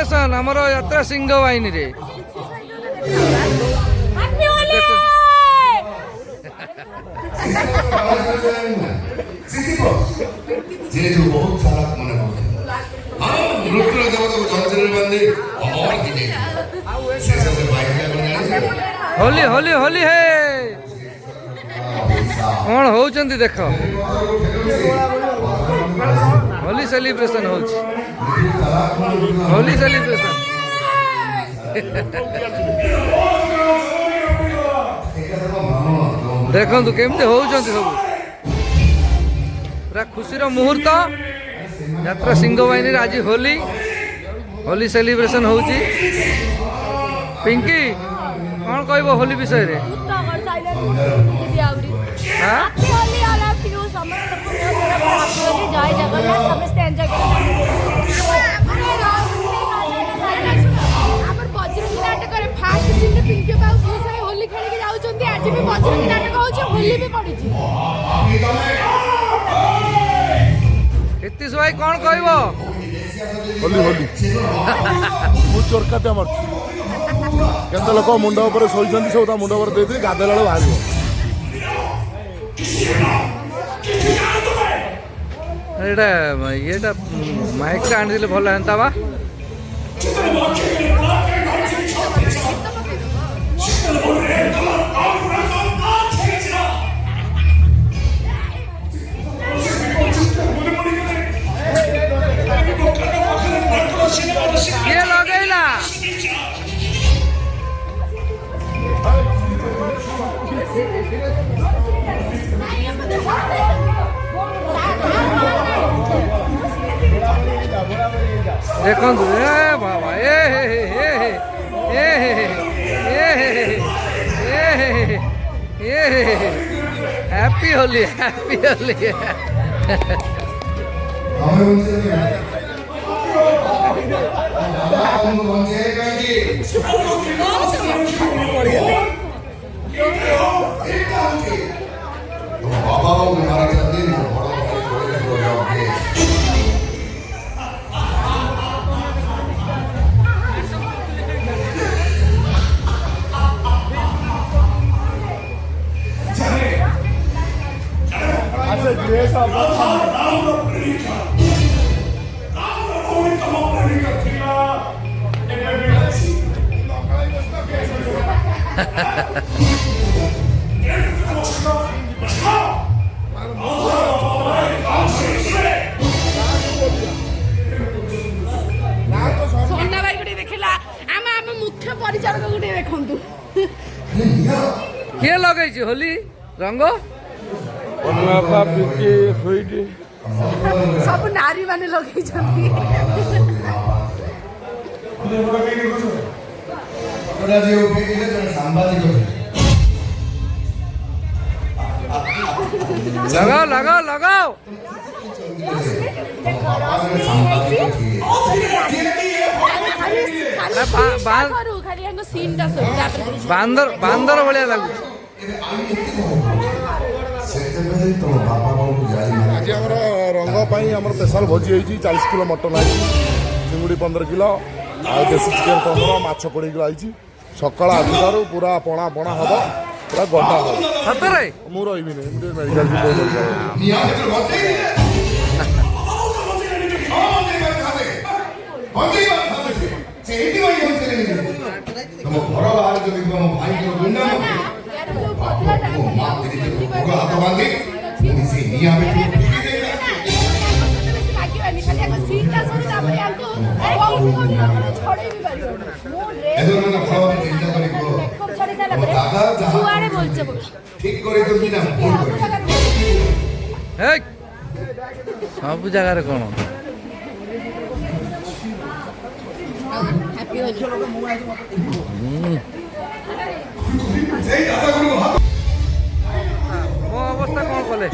celebration आमर यात्रा सिंह वाहिनी रे होली होली होली है कौन होचंदी देख होली सेलिब्रेशन होली सेलिब्रेशन देखु केमती होचंदी सब पूरा खुशीर मुहूर्त यात्रा सिंह बाहिनी आज होली होली सेलिब्रेशन होची पिंकी कौन कहब होली विषय रे हितीश भाई कौन कहब होली होली मु चोरकाते मारছি केते लोक मुंड ऊपर सोइछन्ती सब मुंड ऊपर देती गाधेला बाहर ये माइक टा आनी भल हेता बा ये लगेला देखो बाबा हैप्पी होली हैप्पी होली किए लगे होली रंग सब नारी माने लगे लगाओ लगाओ लगाओ बांदर बांदर भाया लगू आज रंग स्पेशल भोजी होती 40 किलो मटन आई चिंगुड़ी 15 किलो आ देसी चिकेन 15 माछ पड़ी आई सकाल आज पूरा पणा पणा हम पूरा गंडा हम सतरे मु रही मेडिकल सब जगार कौन मो अवस्था कौन कले